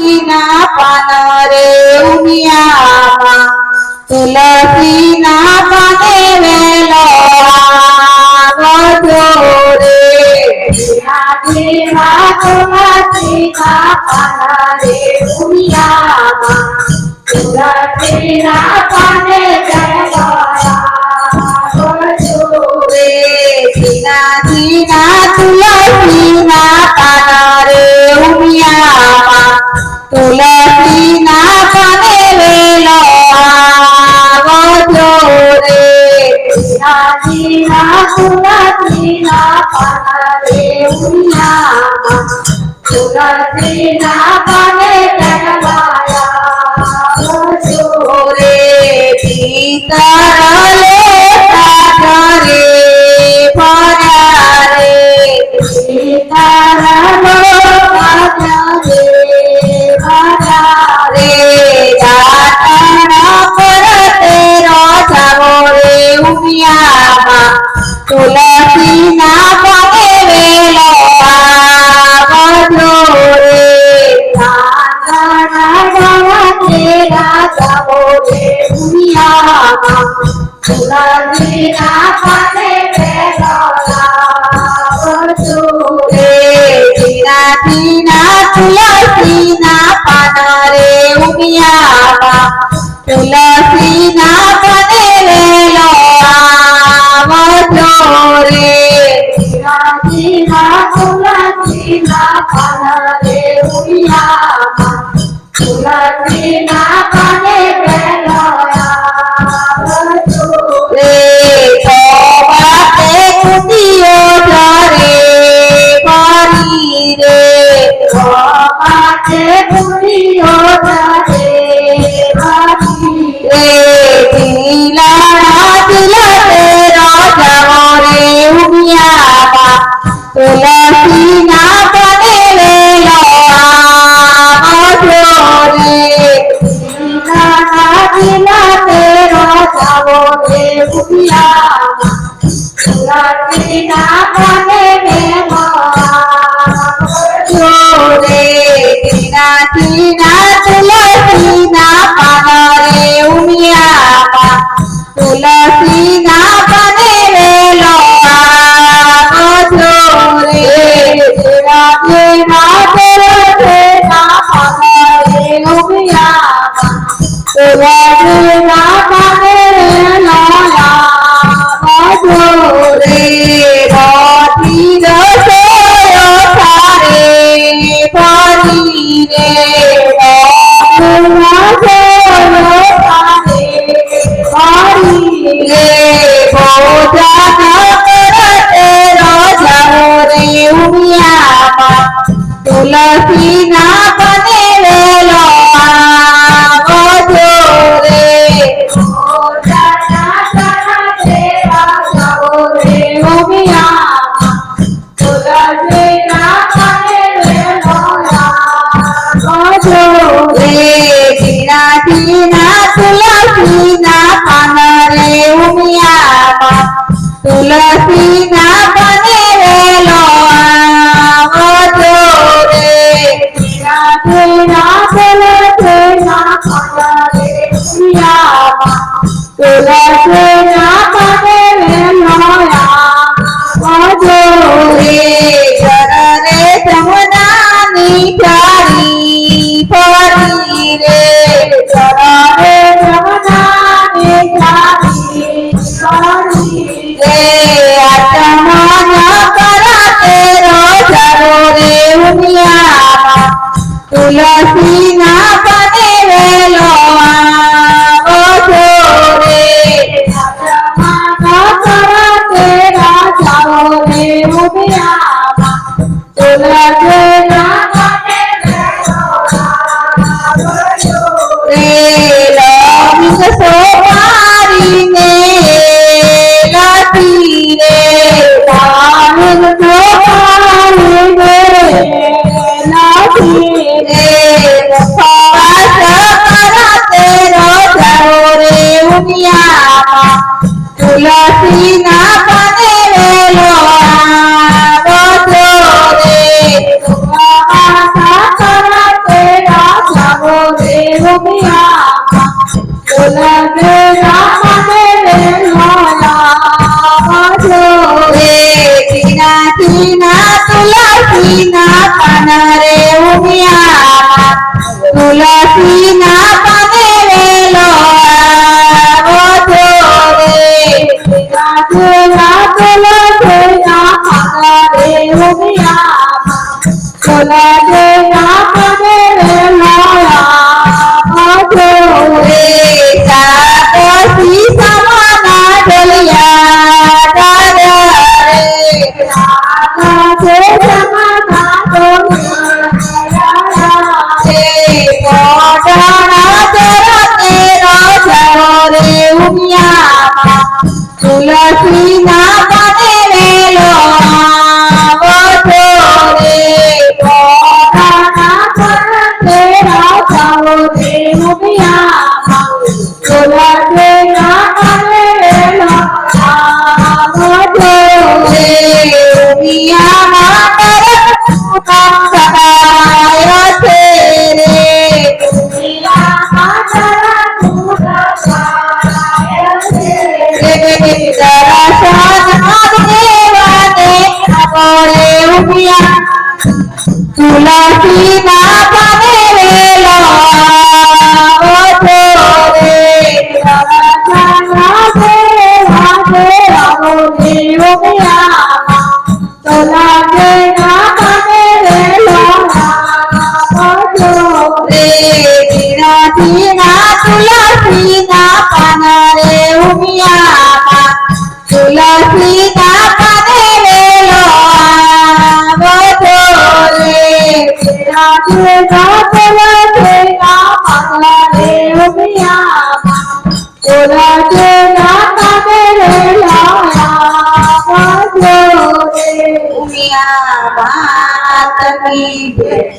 तुलसीना पान रे उमियामा तुलसीना पाने वेलो आवजो रे तुलसीना पान रे उमियामा तुलसीना पाने वेलो आवजो रे धीना धीना तुलसीना पान रे उमियामा तुलसीना पाने वेलो आवजो रे धीना धीना तुलसीना पान रे उमियामा तुलसीना पाने वेलो आवजो रे सीताराले सागरे भरा रे सीतारालो सागरे भरा रे जातना परते रोजावो रे उमियामा तुलसीना पाने वेलो आवजो रे जातना परते रोजावो रे उमियामा तुलसीना पाने वेलो आवजो रे धीना धीना तुलसीना पान रे उमियामा तुलसीना पाने वेलो आवजो रे धीना धीना तुलसीना पान रे उमियामा तुलसीना पाने वेलो आवजो रे सोबाते कुटियो धरे भरी रे सोबाते कुटियो धरे भरी रे दिलाना दिलते रोजावो रे उमियामा तुलसीना पाने वेलो आवजो रे दिलाना दिलते रोजावो रे उमियामा तुलसीना पाने वेलो आवजो रे धीना धीना तुलसीना पान रे उमियामा तुलसीना पाने वेलो आवजो रे धीना धीना तुलसीना पान रे उमियामा तुलसीना पाने वेलो आवजो रे राती रसोयो थारे भरी रे रसोयो थारे भरी रे भोजन करते रोजावो रे उमियामा तुलसीना पाने वेलो आवजो रे भोजन करते रोजावो रे उमियामा तुलसीना पाने वेलो आवजो रे धीना धीना तुलसीना पान रे उमियामा तुलसीना पाने वेलो आवजो रे धीना धीना तुलसीना पान रे उमियामा तुलसीना पाने वेलो आवजो रे चरणे जमुनानी चारी भरी रे चरणे जमुनानी चारी भरी रे आचमन करते रोजावो रे उमियामा तुलसीना पाने वेलो आवजो रे आचमन करते रोजावो रे उमियामा तुलसीना पाने वेलो आवजो रे लौंग सोपारी ने लाती रे लौंग सोपारी ने लाती रे उपवास करते रोजावो रे उमियामा तुलसीना पाने वेलो आवजो रे उपवास करते રે ધીણા ધીણા તુલસીના પાન રે ઉમિયામાં તુલસીના પાને વેલો આવજો રે ધીણા ધીણા તુલસીના પાન રે ઉમિયામાં તુલસીના પાને વેલો આવજો રે ઉમિયા માત કી જય।